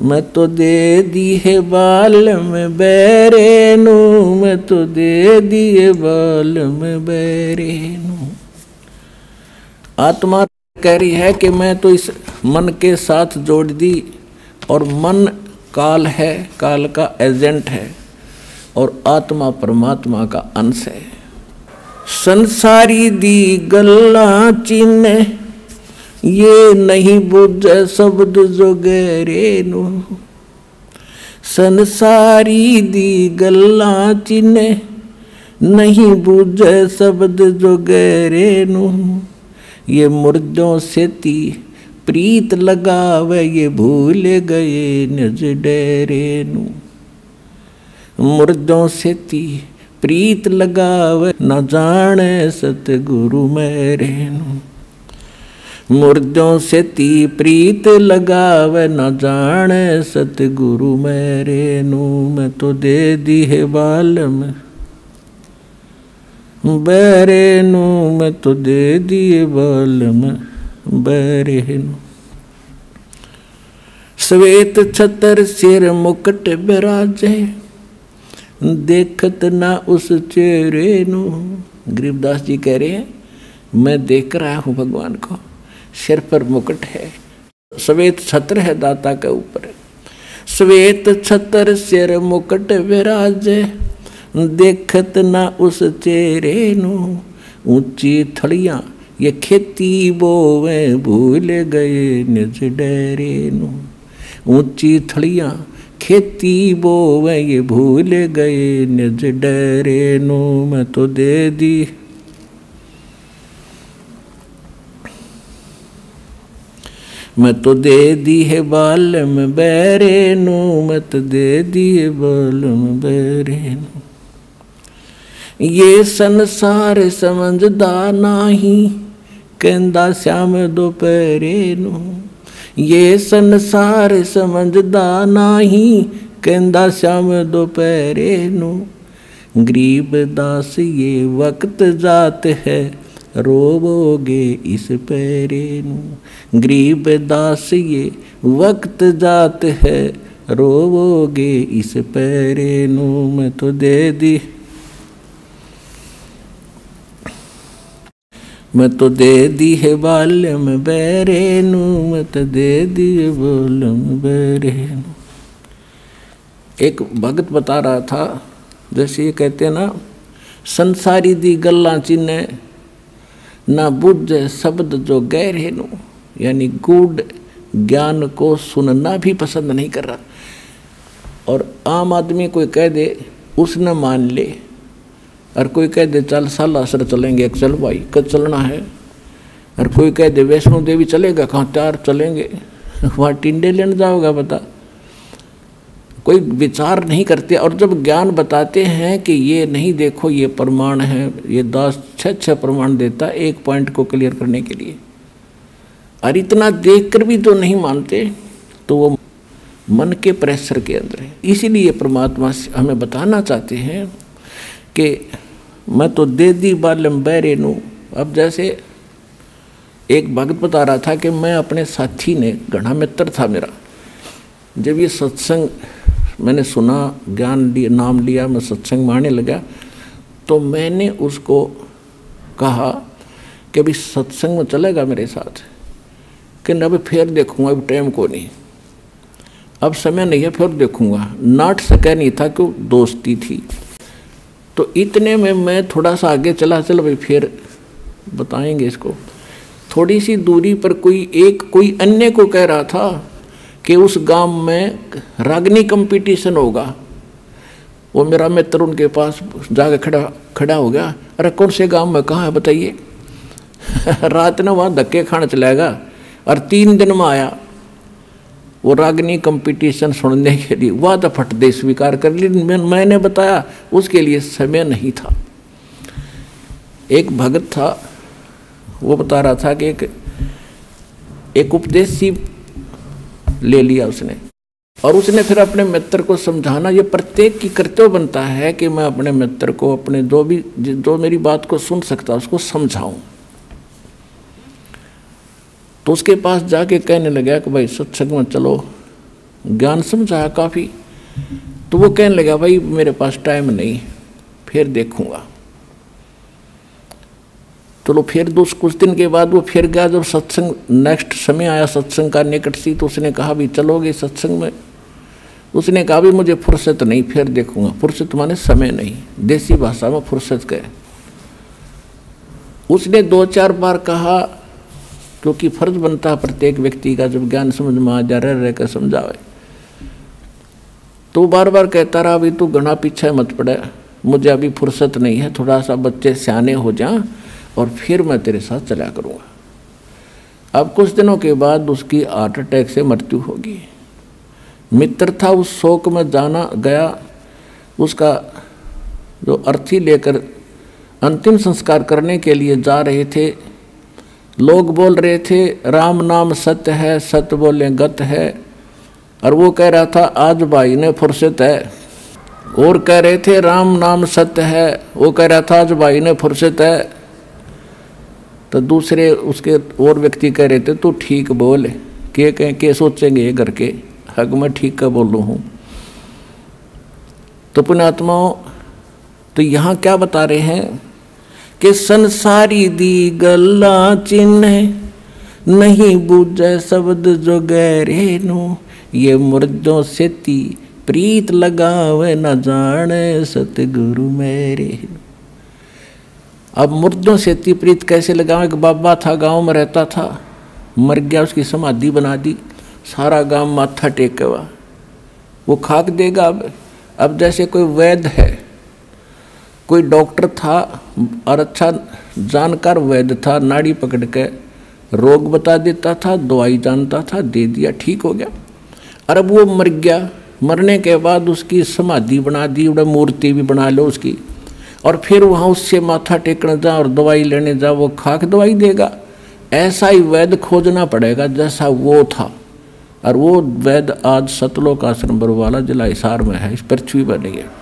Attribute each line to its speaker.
Speaker 1: मैं तो दे दी है बाल में बैरेनू, मैं तो दे दिए बाल में बैरेनू। आत्मा कह रही है कि मैं तो इस मन के साथ जोड़ दी, और मन काल है, काल का एजेंट है, और आत्मा परमात्मा का अंश है। संसारी दी गल्ला चिन्ह, ये नहीं बुझे शब्द जो गहरे नु। संसारी दी गल्ला चिन्ह, नहीं बुझे शब्द जो गहरे नु। ये मुर्दों से ती प्रीत लगावे, ये भूल गए निज डेरे नु। मुर्दों से ती प्रीत लगावे, न जाने सतगुरु मेरे नु। मुर्दों से ती प्रीत लगावे, न जाने सतगुरु मेरे नु। मैं तो दे दी है बाल में बैरेनू, मैं तो दे दिए बाल में बैरेनू। श्वेत छतर सिर मुकुट बिराजे, देखत ना उस चेहरे नू। गरीबदास जी कह रहे हैं मैं देख रहा हूँ भगवान को, सिर पर मुकुट है, श्वेत छत्र है दाता के ऊपर। श्वेत छतर सिर मुकुट विराजे, देखत ना उस चेहरे नू। ऊंची थड़ियां ये खेती बोवे, भूल गए निज डेरे नू। ऊंची थड़ियां खेती बोवे, ये भूल गए निज डेरे नू। मैं तो दे दी मैं तो दे दी है बाल में बैरेनू, मैं तो दे दी है बाल में बैरेनू। ये संसार समझदा नाही, कहंदा श्याम दोपहरे नू। ये संसार समझदा नाही, कहंदा श्याम दोपहरे नू। गरीब दास ये वक्त जात है, रोवोगे इस पैरे नू। गरीब दास ये वक्त जात है, रोवोगे इस पैरे नू। मैं तो दे दी मैं तो दे दी है बाल में बैरेनू, मैं तो दे दी है बाल में बैरेनू। एक भगत बता रहा था, जैसे ये कहते हैं ना, संसारी दी गल्ला चिन्ह, ना बुझ शब्द जो गहरे नू। यानी गूढ़ ज्ञान को सुनना भी पसंद नहीं कर रहा, और आम आदमी कोई कह दे उसने मान ले, और कोई कह दे चल सालासर चलेंगे, एक चल भाई कब चलना है। और कोई कह दे वैष्णो देवी चलेगा, कहाँ त्यार चलेंगे, वहाँ टिंडे लेने जाओगा बता। कोई विचार नहीं करते, और जब ज्ञान बताते हैं कि ये नहीं देखो ये प्रमाण है, ये 10-6 प्रमाण देता है एक पॉइंट को क्लियर करने के लिए, और इतना देखकर भी तो नहीं मानते, तो वो मन के प्रेशर के अंदर है। इसीलिए परमात्मा हमें बताना चाहते हैं कि मैं तो दे दी बालम बैरेनू। अब जैसे एक भक्त बता रहा था कि मैं अपने साथी ने, घना मित्र था मेरा, जब ये सत्संग मैंने सुना, ज्ञान लिया, नाम लिया, मैं सत्संग मारने लगा, तो मैंने उसको कहा कि अभी सत्संग में चलेगा मेरे साथ, कि अब फिर देखूंगा, अब टाइम को नहीं, अब समय नहीं है, फिर देखूंगा। नाट सका नहीं था कि दोस्ती थी। तो इतने में मैं थोड़ा सा आगे चला, चल भाई फिर बताएंगे इसको। थोड़ी सी दूरी पर कोई अन्य को कह रहा था कि उस गांव में रागनी कंपटीशन होगा। वो मेरा मित्र उनके पास जाकर खड़ा हो गया, अरे कौन से गांव में, कहाँ है बताइए। रात ने वहाँ धक्के खाने चलेगा, और 3 दिन में आया वो रागनी कंपटीशन सुनने के लिए। वह तो फट दे स्वीकार कर ली, मैंने बताया उसके लिए समय नहीं था। एक भगत था, वो बता रहा था कि एक उपदेश सी ले लिया उसने, और उसने फिर अपने मित्र को समझाना, ये प्रत्येक की कर्तव्य बनता है कि मैं अपने मित्र को, अपने जो मेरी बात को सुन सकता उसको समझाऊं। तो उसके पास जाके कहने लगा कि भाई सत्संग में चलो, ज्ञान समझाया काफ़ी, तो वो कहने लगा भाई मेरे पास टाइम नहीं, फिर देखूंगा। चलो फिर कुछ दिन के बाद वो फिर गया। जब सत्संग नेक्स्ट समय आया सत्संग का निकट सी, तो उसने कहा भी चलोगे सत्संग में? उसने कहा भी मुझे फुर्सत नहीं, फिर देखूंगा। फुर्सत माने समय नहीं, देसी भाषा में फुर्सत कहे। उसने 2-4 बार कहा, क्योंकि फर्ज बनता है प्रत्येक व्यक्ति का जब ज्ञान समझ में आ जा रह कर समझावे, तो बार बार कहता रहा भी तू घना पीछे मत पड़े, मुझे अभी फुर्सत नहीं है, थोड़ा सा बच्चे सियाने हो जा और फिर मैं तेरे साथ चला करूँगा। अब कुछ दिनों के बाद उसकी हार्ट अटैक से मृत्यु होगी। मित्र था, उस शोक में जाना गया, उसका जो अर्थी लेकर अंतिम संस्कार करने के लिए जा रहे थे। लोग बोल रहे थे राम नाम सत्य है, सत्य बोले गत है, और वो कह रहा था आज भाई ने फुर्सत है। और कह रहे थे राम नाम सत्य है, वो कह रहा था आज भाई ने फुर्सत है। तो दूसरे उसके और व्यक्ति कह रहे थे तू ठीक बोल, के सोचेंगे ये करके, हक मैं ठीक का बोल रहा हूँ। तो पुण्यात्माओं, तो यहाँ क्या बता रहे हैं कि संसारी दी गल्ला चिन्ह नहीं बूझे शब्द जो गहरे नु, ये मुर्दों से ती प्रीत लगावे न जाने सतगुरु मेरे। अब मुर्दों से ती प्रीत कैसे लगावे? एक बाबा था, गांव में रहता था, मर गया, उसकी समाधि बना दी, सारा गांव माथा टेके हुआ, वो खाक देगा। अब जैसे कोई वैद्य है, कोई डॉक्टर था और अच्छा जानकार वैद्य था, नाड़ी पकड़ के रोग बता देता था, दवाई जानता था, दे दिया, ठीक हो गया। और अब वो मर गया, मरने के बाद उसकी समाधि बना दी, मूर्ति भी बना लो उसकी, और फिर वहाँ उससे माथा टेकने जा और दवाई लेने जा, वो खाक दवाई देगा। ऐसा ही वैद्य खोजना पड़ेगा जैसा वो था। और वो वैद्य आज सतलोक आश्रम बरवाला जिला हिसार में है, इस पृथ्वी पर नहीं है।